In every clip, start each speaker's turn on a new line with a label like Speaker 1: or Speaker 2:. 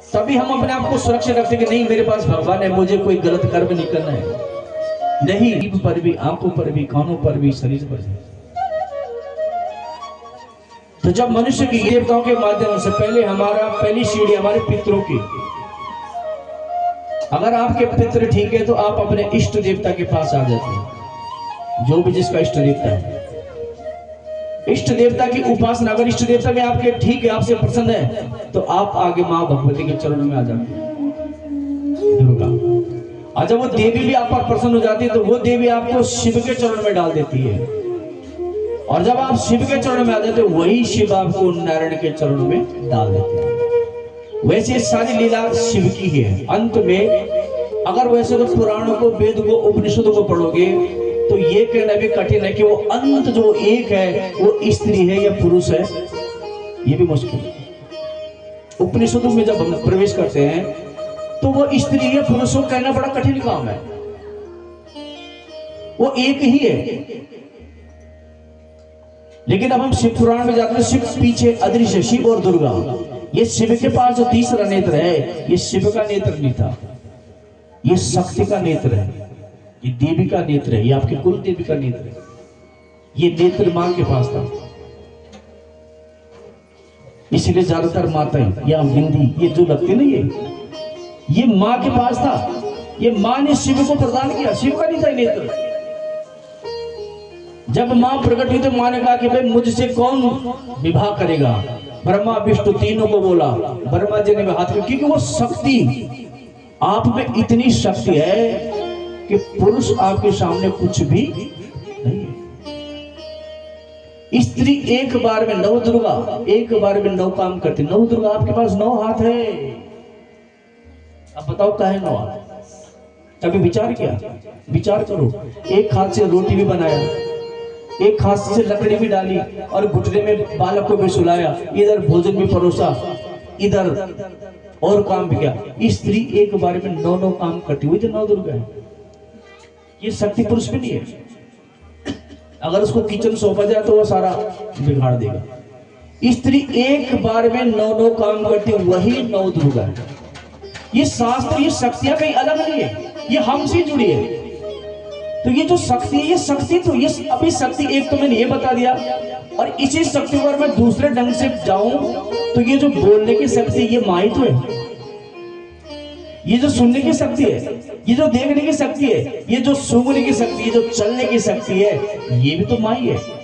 Speaker 1: तभी हम अपने आप को सुरक्षित रखते कि नहीं मेरे पास भगवान है, मुझे कोई गलत कर्म नहीं करना है। नहीं, जीभ पर भी, आंखों पर भी, कानों पर भी, शरीर पर भी। तो जब मनुष्य की देवताओं के माध्यम से पहली सीढ़ी हमारे पितरों की। अगर आपके पितृ ठीक है तो आप अपने इष्ट देवता के पास आ जाते हैं, जो भी जिसका इष्ट देवता है। इष्ट देवता की उपासना, अगर इष्ट देवता में आपके ठीक है, आपसे प्रसन्न है, तो आप आगे मां भगवती के चरणों में आ जाते हैं, दुर्गा। और जब वो देवी भी आप पर प्रसन्न हो जाती है तो वो देवी आपको शिव के चरणों में डाल देती है। और जब आप शिव के चरणों में आ जाते हो, वही शिव आपको नारायण के चरणों में डाल देते हैं। वैसे सारी लीला शिव की ही है। अंत में अगर वैसे तो पुराणों को, वेद को, उपनिषदों को पढ़ोगे तो ये कहना भी कठिन है कि वो अंत जो एक है वो स्त्री है या पुरुष है, ये भी मुश्किल है। उपनिषदों में जब हम प्रवेश करते हैं तो वो स्त्री या पुरुष को कहना बड़ा कठिन काम है, वो एक ही है। लेकिन अब हम शिव पुराण में जाते हैं, शिव पीछे अदृश्य, शिव और दुर्गा। ये शिव के पास जो तीसरा नेत्र है, ये शिव का नेत्र नहीं था, ये शक्ति का नेत्र है, ये देवी का नेत्र है, ये आपके कुल देवी का नेत्र है। ये नेत्र मां के पास था। इसलिए ज्यादातर माताएं या बिंदी ये जो लगती ना, ये मां के पास था। ये मां ने शिव को प्रदान किया, शिव का नहीं था नेत्र। जब मां प्रकट हुई तो मां ने कहा कि भाई मुझसे कौन विवाह करेगा। ब्रह्मा विष्णु तीनों को बोला, ब्रह्मा जी ने हाथ में, क्योंकि वो शक्ति आप में इतनी शक्ति है कि पुरुष आपके सामने कुछ भी नहीं है। स्त्री एक बार में 9 दुर्गा, एक बार में 9 काम करती। 9 दुर्गा आपके पास 9 हाथ है। अब बताओ क्या है 9 हाथ? कभी विचार किया? विचार करो। एक हाथ से रोटी भी बनाया, एक हाथ से लकड़ी भी डाली और घुटने में बालक को भी सुलाया, इधर भोजन भी परोसा, इधर और काम भी किया। स्त्री एक बार में 9 काम करती हुई तो 9 दुर्गा है। ये शक्ति पुरुष में नहीं है। अगर उसको किचन सौंपा जाए तो वो सारा बिगाड़ देगा। स्त्री एक बार में 9 काम करती, वही 9 दुर्गा है। ये शास्त्र, ये शक्तियां कहीं अलग नहीं है, ये हमसे जुड़ी है। तो ये जो शक्ति है, ये शक्ति तो ये अभी शक्ति एक तो मैंने ये बता दिया, और इसी शक्ति पर मैं दूसरे ढंग से जाऊं तो ये जो बोलने की शक्ति, ये मां ही तो है। ये जो सुनने की शक्ति है, ये जो देखने की शक्ति है, ये जो सूंघने की शक्ति है, जो चलने की शक्ति है, ये भी तो मां ही है।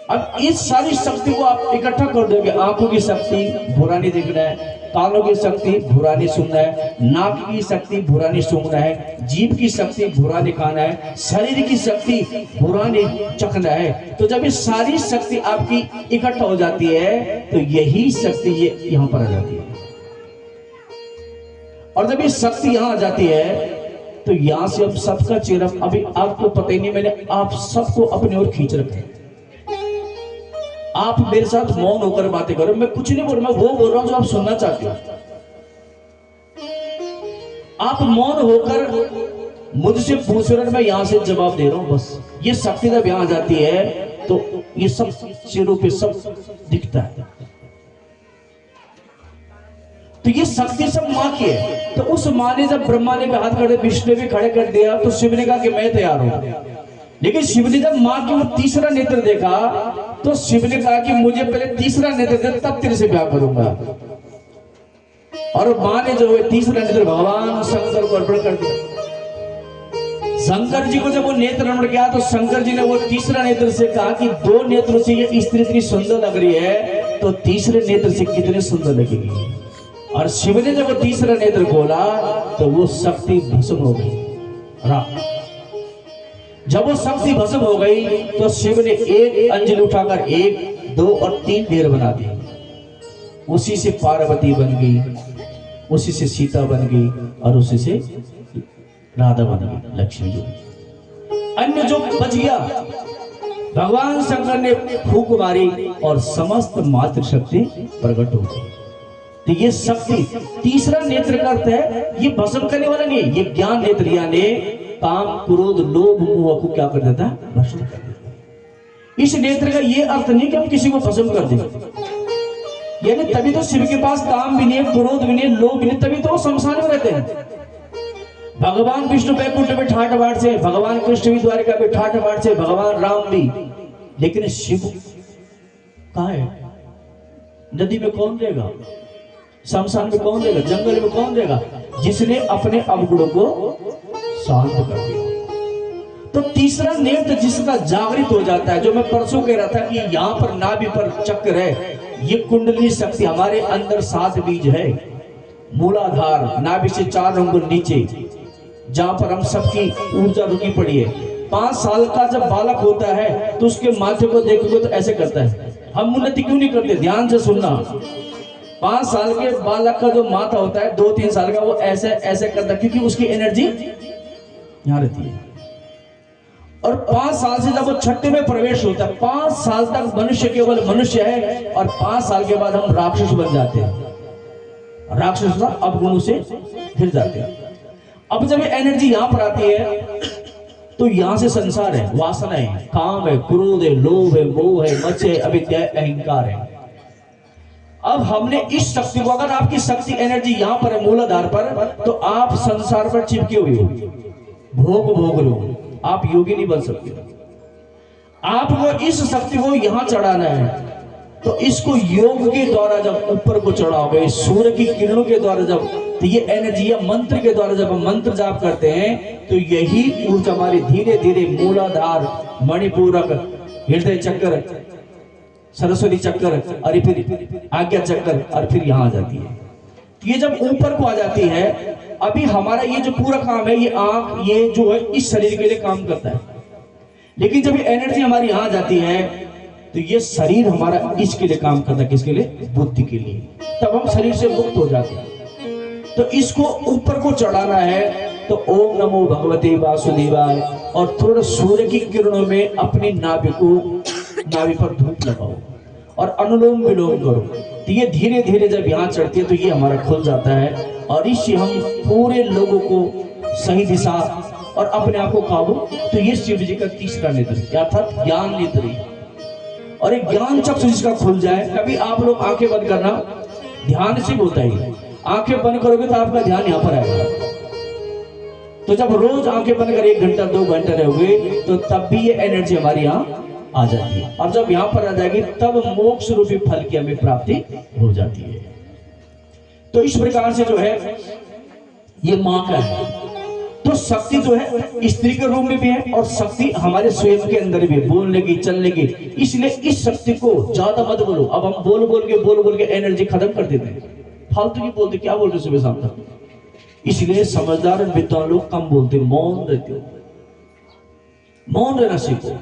Speaker 1: अब इस सारी शक्ति को आप इकट्ठा कर दोगे। आंखों की शक्ति बुरा नहीं देखना है, कानों की शक्ति बुरा नहीं सुनना है, नाक की शक्ति बुरा नहीं सूंघना है, जीभ की शक्ति बुरा नहीं खाना है, शरीर की शक्ति बुरा नहीं चखना है। तो जब ये सारी शक्ति आपकी इकट्ठा हो जाती है तो यही शक्ति ये यहाँ पर आ जाती है। और जब ये शक्ति यहाँ आ जाती है तो यहाँ से अब सबका चेहरा, अभी आपको पता ही नहीं, मैंने आप सबको अपनी ओर खींच रखा है। आप मेरे साथ मौन होकर बातें करो, मैं कुछ नहीं बोल रहा, मैं वो बोल रहा हूं जो आप सुनना चाहते हो। आप मौन होकर मुझसे पूछ रहे, मैं यहां से जवाब दे रहा हूं, बस। ये शक्ति जब यहां आ जाती है तो ये सब चेहरों पे सब दिखता है। तो ये शक्ति सब मां की है। तो उस मां ने जब ब्रह्मा ने हाथ कर दिया, विष्णु भी खड़े कर दिया, तो शिव ने कहा कि मैं तैयार हूं। लेकिन शिव ने जब मां की वो तीसरा नेत्र देखा तो शिव ने कहा कि मुझे पहले तीसरा नेत्र दे, तब तेरे से ब्याह करूंगा। और मां ने जो है तीसरा नेत्र भगवान शंकर को अर्पण कर दिया। शंकर जी को जब वो नेत्र अर्पण किया तो शंकर जी ने वो तीसरा नेत्र से कहा कि 2 नेत्रों से ये स्त्री इतनी सुंदर लग रही है, तो तीसरे नेत्र से कितने सुंदर लगेगी। और शिव ने जब वो तीसरा नेत्र खोला तो वो शक्ति भस्म हो गई। जब वो शक्ति भस्म हो गई तो शिव ने एक अंजलि उठाकर 1, 2 और 3 ढेर बना दिए। उसी से पार्वती बन गई, उसी से सीता बन गई, और उसी से राधा बन गई, लक्ष्मी जी। अन्य जो बच गया, भगवान शंकर ने फूंक मारी और समस्त मातृशक्ति प्रकट हो गई। तो ये शक्ति तीसरा नेत्र का अर्थ है, ये भस्म करने वाला नहीं है, ये ज्ञान नेत्र, यानी काम, क्रोध, लोभ, मोह को क्या कर देता है? भस्म कर देता है। इस नेत्र का ये अर्थ नहीं कि हम किसी को भस्म कर दें। यानी तभी तो शिव के पास काम भी नहीं है, क्रोध भी नहीं है, लोभ भी नहीं, तभी तो वो शमशान में रहते हैं। भगवान विष्णु बैकुंठ में ठाठ बाट से, भगवान कृष्ण भी द्वारिका में ठाठ बाट से, भगवान राम भी, लेकिन शिव कहाँ है? नदी में कौन रहेगा? शमशान में कौन रहेगा? जंगल में कौन रहेगा? जिसने अपने अवगुणों को शांत कर दिया। तो तीसरा नेत्र जिसका जागृत हो जाता है, जो मैं परसों कह रहा था कि यहाँ पर नाभि पर चक्र है, ये कुंडली शक्ति हमारे अंदर 7 बीज है। मूलाधार नाभि से 4 अंगुल नीचे, जहां पर हम सबकी ऊर्जा रुकी पड़ी है। 5 साल का जब बालक होता है तो उसके माथे को देखोगे तो ऐसे करता है। हम उन्नति क्यों नहीं करते? ध्यान से सुनना। 5 साल के बालक का जो माथा होता है, 2-3 साल का, वो ऐसे ऐसे करता है, क्योंकि उसकी एनर्जी यहाँ रहती है। और 5 साल से जब वो छठे में प्रवेश होता है, 5 साल तक मनुष्य केवल मनुष्य है, और 5 साल के बाद हम राक्षस बन जाते हैं। राक्षस अवगुणों से घिर जाते हैं। अब जब एनर्जी यहां पर आती है तो यहां से संसार है, वासना है, काम है, क्रोध है, लोभ है, मोह है, मच है, अविद्या है, अहंकार है। अब हमने इस शक्ति को, अगर आपकी शक्ति एनर्जी यहां पर है मूलाधार पर, तो आप संसार पर चिपके हुए हो, भोग लो, आप योगी नहीं बन सकते। आपको इस शक्ति को यहां चढ़ाना है, तो इसको योग के द्वारा जब ऊपर को चढ़ाओगे, सूर्य की किरणों के द्वारा जब, तो ये एनर्जी या मंत्र के द्वारा जब हम मंत्र जाप करते हैं, तो यही ऊर्जा हमारी धीरे धीरे मूलाधार, मणिपूरक, हृदय चक्र, सरस्वती चक्र, और फिर आज्ञा चक्र, और फिर यहां आ जाती है। ये जब ऊपर को आ जाती है, अभी हमारा ये जो पूरा काम है, ये आंख, ये जो है इस शरीर के लिए काम करता है। लेकिन जब ये एनर्जी हमारी यहां आ जाती है, तो ये शरीर हमारा इसके लिए काम करता है। किसके लिए? बुद्धि के लिए। तब हम शरीर से मुक्त हो जाते हैं। तो इसको ऊपर को चढ़ाना है, तो ओम नमो भगवते वासुदेवाय, और थोड़ा सूर्य की किरणों में अपनी नाभि पर धूप लगाओ और अनुलोम विलोम करो। तो ये धीरे धीरे जब यहाँ चढ़ती है, तो ये हमारा खुल जाता है, और इससे हम पूरे लोगों को सही दिशा और अपने आप को काबू। तो ये शिव जी का तीसरा नेत्र, अर्थात ज्ञान नेत्र। और एक ज्ञान चक्षु जिसका खुल जाए, कभी आप लोग आंखें बंद करना, ध्यान से होता ही, आंखें बंद करोगे तो आपका ध्यान यहाँ पर आएगा। तो जब रोज आंखें बंद कर 1 घंटा 2 घंटे रहोगे, तो तब भी ये एनर्जी हमारी यहाँ आ जाती है, और जब यहाँ पर आ जाएगी, तब मोक्ष रूपी फल की हमें प्राप्ति हो जाती है। तो इस प्रकार से जो है ये मां का है। तो शक्ति जो है स्त्री के रूप में भी है, और शक्ति हमारे स्वयं के अंदर भी है, बोलने की, चलने की। इसलिए इस शक्ति को ज्यादा मत बोलो। अब हम बोल बोल के एनर्जी खत्म कर देते हैं, फालतू की बोलते, क्या बोल रहे सुबह शाम तक। इसलिए समझदार विद्वान लोग कम बोलते, मौन रहते हो। मौन रहना सीखो।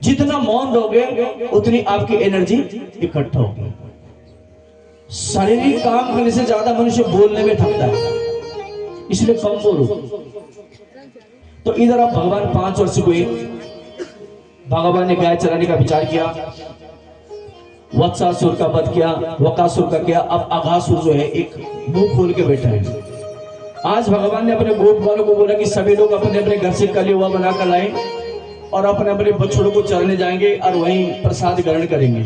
Speaker 1: जितना मौन रहोगे, उतनी आपकी एनर्जी इकट्ठा होगी। शारीरिक काम करने से ज्यादा मनुष्य बोलने में थकता है, इसलिए कम बोलो। तो इधर आप भगवान 5 वर्ष हुए, भगवान ने गाय चराने का विचार किया, वत्सासुर का वध किया, वकासुर का किया। अब अघासुर जो है एक मुंह खोल के बैठा है। आज भगवान ने अपने गोप वालों को बोला कि सभी लोग अपने अपने घर से कलियुगा बनाकर लाए, और अपने अपने बछड़ों को चरने जाएंगे, और वहीं प्रसाद ग्रहण करेंगे।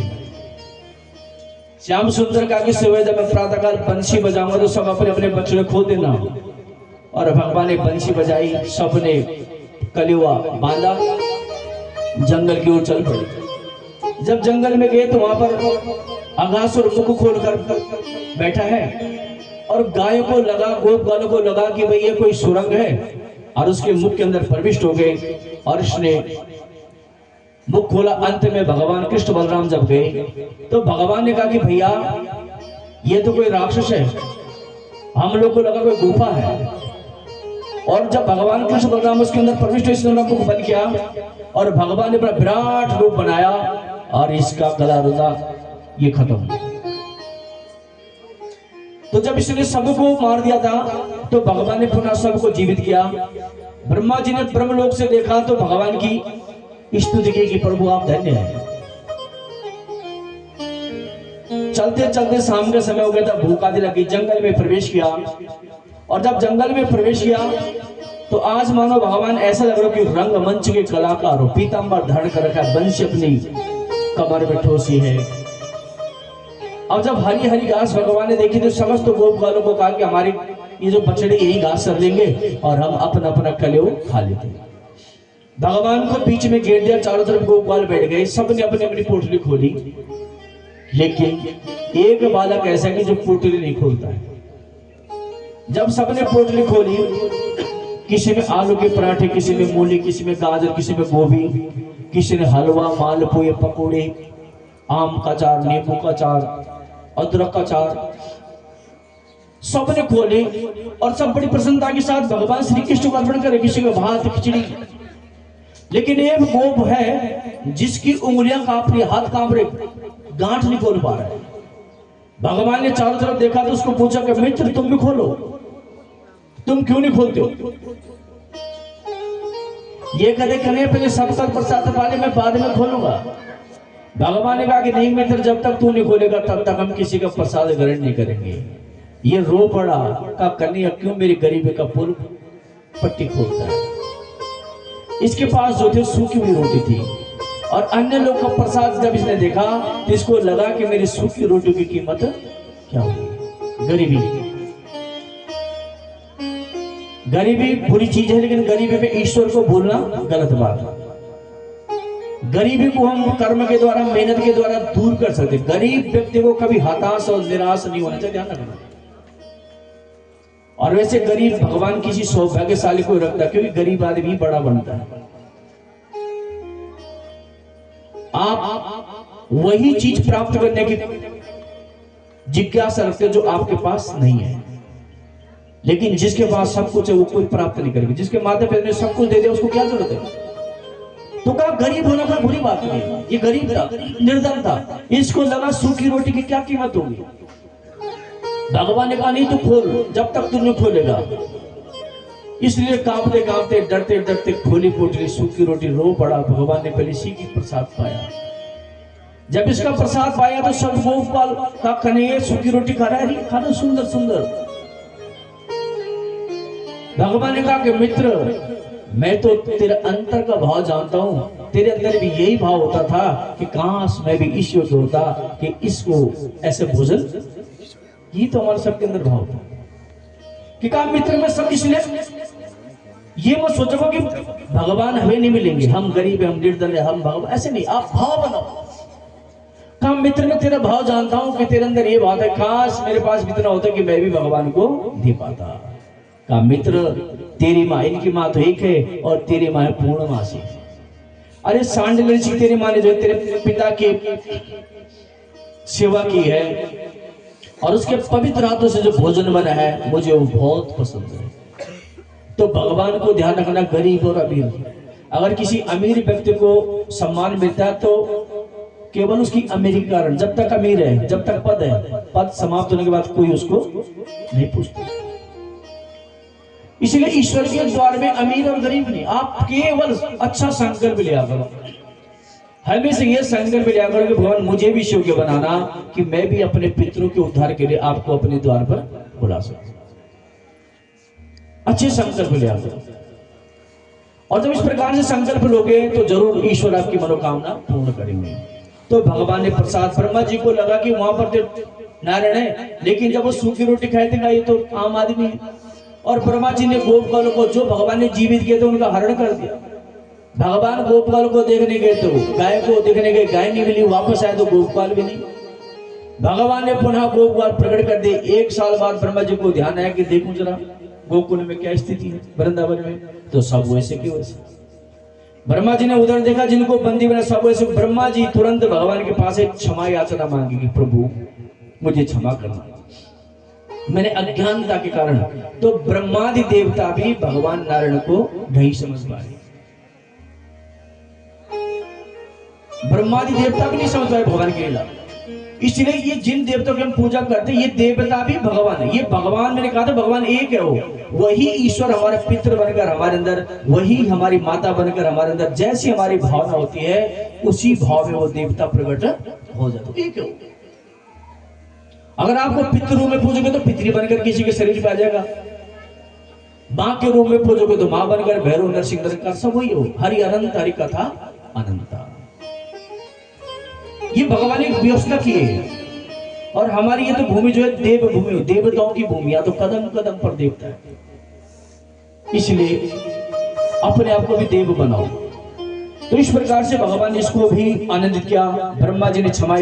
Speaker 1: श्याम सुंदर का भी सेवा, जब मैं प्रातःकाल बंसी बजाऊंगा, तो सब अपने अपने बछड़े खो देना। और भगवान ने बंसी बजाई, सबने कलियुगा बांधा, जंगल की ओर चल पड़े। जब जंगल में गए तो वहां पर अघासुर मुख खोलकर बैठा है, और गायों को लगा, गोप वालों को लगा कि भाई ये कोई सुरंग है, और उसके मुख के अंदर प्रविष्ट हो गए, और इसने मुख खोला। अंत में भगवान कृष्ण बलराम जब गए, तो भगवान ने कहा कि भैया ये तो कोई राक्षस है, हम लोग को लगा कोई गुफा है। और जब भगवान कृष्ण बलराम उसके अंदर प्रविष्ट हुए, इसने मुख बंद किया, और भगवान ने अपना विराट रूप बनाया, और इसका गला रुदा, ये खत्म। तो जब इसने सबको मार दिया था, तो भगवान ने पुनः सबको जीवित किया। ब्रह्मा जी ने ब्रह्मलोक से देखा, तो भगवान की स्तुति की कि प्रभु आप धन्य हैं। चलते चलते शाम का समय हो गया था, भूख आदि लगी, जंगल में प्रवेश किया। और जब जंगल में प्रवेश किया, तो आज मानो भगवान ऐसा लग रहा कि रंगमंच के कलाकार हो, पीतांबर धारण कर रखा है, बंशी अपनी कमर में ठोसी है, अब जब हरी हरी घास भगवान ने देखी तो समस्त गोप वालों को कहा कि हमारे ये जो बछड़े यही घास कर लेंगे और हम अपना अपना कलेव खा लेते। भगवान को बीच में घेर दिया, चारों तरफ गोपाल बैठ गए, सबने अपनी अपनी पोटली खोली, लेकिन एक बालक ऐसा कि जो पोटली नहीं खोलता है। जब सबने पोटली खोली, किसी में आलू के पराठे, किसी में मूली, किसी में गाजर, किसी में गोभी, किसी ने हलवा, मालपुए, पकोड़े, आम का अचार, नींबू का अचार, अदरक का अचार, सबने खोले और सब बड़ी प्रसन्नता के साथ भगवान श्री कृष्ण को अर्पण करे। किसी को भात, खिचड़ी, लेकिन एक गोप है जिसकी उंगलियां कांप रही, हाथ कांप रहे, गांठ नहीं खोल पा रहा है। भगवान ने चारों तरफ देखा तो उसको पूछा कि मित्र तुम भी खोलो, तुम क्यों नहीं खोलते हो? ये कदे कने पहले सबका प्रसाद पाले, मैं बाद में खोलूंगा। भगवान ने कहा कि नहीं मित्र, जब तक तू नहीं खोलेगा तब तक हम किसी का प्रसाद ग्रहण नहीं करेंगे। ये रो पड़ा का कन्हैया क्यों मेरी गरीबी का पुल पट्टी खोलता है। इसके पास जो थे सूखी हुई रोटी थी और अन्य लोग का प्रसाद जब इसने देखा तो इसको लगा कि मेरी सूखी रोटी की कीमत क्या होगी। गरीबी, गरीबी बुरी चीज है, लेकिन गरीबी में ईश्वर को भूलना गलत बात है। गरीबी को हम कर्म के द्वारा, मेहनत के द्वारा दूर कर सकते। गरीब व्यक्ति को कभी हताश और निराश नहीं होना चाहिए, ध्यान रखना। और वैसे गरीब भगवान किसी सौभाग्यशाली को रखता, क्योंकि गरीब आदमी बड़ा बनता है। आप वही चीज प्राप्त करने की जिज्ञासा रखते जो आपके पास नहीं है, लेकिन जिसके पास सब कुछ है वो कोई प्राप्त नहीं करेगा। जिसके माता पिता ने सब कुछ दे दिया उसको क्या जरूरत है? तो कहा गरीब होना कोई बुरी बात नहीं। ये गरीब था, निर्धन था, इसको लगा सूखी रोटी की क्या कीमत होगी। भगवान ने कहा नहीं तू खोल, जब तक तू नहीं खोलेगा। इसलिए कांपते कांपते, डरते डरते खोली पोटली, सूखी रोटी, रो पड़ा। भगवान ने पहले इसी की प्रसाद पाया। जब इसका प्रसाद पाया तो सब गोपाल का कन्हैया सूखी रोटी खा रहा है, खाना सुंदर सुंदर। भगवान ने कहा कि मित्र, मैं तो तेरे अंतर का भाव जानता हूं। तेरे अंदर भी यही भाव होता था कि काश मैं भी इस योग्य होता कि इसको ऐसे भोजन। ये तो हमारे सबके अंदर भाव था कि कहा मित्र मैं सब इसलिए, ये मत सोचो कि भगवान हमें नहीं मिलेंगे, हम गरीब है, हम निर्धन है, हम भगवान, ऐसे नहीं। आप भाव बनाओ। कहा मित्र मैं तेरा भाव जानता हूं कि तेरे अंदर ये बात है, काश मेरे पास भी इतना होता कि मैं भी भगवान को दे पाता। कहा मित्र तेरी माँ, इनकी माँ तो एक है और तेरी माँ है पूर्णमासी। अरे सांडल ऋषि तेरी माँ ने जो तेरे पिता की सेवा की है और उसके पवित्र हाथों से जो भोजन बना है मुझे वो बहुत पसंद है। तो भगवान को ध्यान रखना, गरीब और अमीर, अगर किसी अमीर व्यक्ति को सम्मान मिलता है तो केवल उसकी अमीरी के कारण। जब तक अमीर है, जब तक पद है, पद समाप्त होने के बाद कोई उसको नहीं पूछता। इसलिए ईश्वर के द्वार में अमीर और गरीब नहीं, आप केवल अच्छा संकल्प लिया करो। हमेशा यह संकल्प लिया करो कि भगवान मुझे भी योग्य बनाना कि मैं भी अपने पितरों के उद्धार के लिए आपको अपने द्वार पर बुला सकूं। अच्छे संकल्प लिया करो, और जब इस प्रकार से संकल्प लोगे तो जरूर ईश्वर आपकी मनोकामना पूर्ण करेंगे। तो भगवान ने प्रसाद, ब्रह्मा जी को लगा कि वहां पर तो नारायण है, लेकिन जब वो सूखी रोटी खाए थे ये तो आम आदमी है। और ब्रह्मा जी ने गोपकालों को, जो भगवान ने जीवित किए थे, उनका हरण कर दिया। भगवान गोपकाल को देखने गए तो गाय को देखने गए, गाय नहीं मिली, वापस आए तो गोपकाल भी नहीं। भगवान ने पुनः गोपकाल प्रकट कर दिए। 1 साल बाद ब्रह्मा जी को ध्यान आया कि देखूं जरा गोकुल में क्या स्थिति है, वृंदावन में, तो सब वैसे के वैसे। ब्रह्मा जी ने उधर देखा जिनको बंदी बना, सब वैसे। ब्रह्मा जी तुरंत भगवान के पास एक क्षमा याचना मांगी कि प्रभु मुझे क्षमा करना, मैंने अज्ञानता के कारण। तो ब्रह्मादि देवता भी भगवान नारायण को नहीं समझ पाए, ब्रह्मादि देवता भी नहीं समझ पाए भगवान की लीला। इसलिए ये जिन देवताओं की हम पूजा करते हैं ये देवता भी भगवान है। ये भगवान, मैंने कहा था भगवान एक है, वो वही ईश्वर हमारे पितृ बनकर हमारे अंदर, वही हमारी माता बनकर हमारे अंदर, जैसी हमारी भावना होती है उसी भाव में वो देवता प्रकट हो जाता है। एक है। अगर आपको पितृ रूप में पूजोगे तो पितृ बनकर किसी के शरीर पे आ जाएगा, मां के रूप में पूजोगे तो मां बनकर भैरव नरसिंह का सब वही हो। हरि अनंत, हरि कथा अनंता। ये भगवान ने व्यवस्था की है। और हमारी ये तो भूमि जो है देव भूमि, देवताओं की भूमि, या तो कदम कदम पर देवता है। इसलिए अपने आप को भी देव बनाओ। तो इस प्रकार से भगवान ने इसको भी आनंदित किया। ब्रह्मा जी ने क्षमा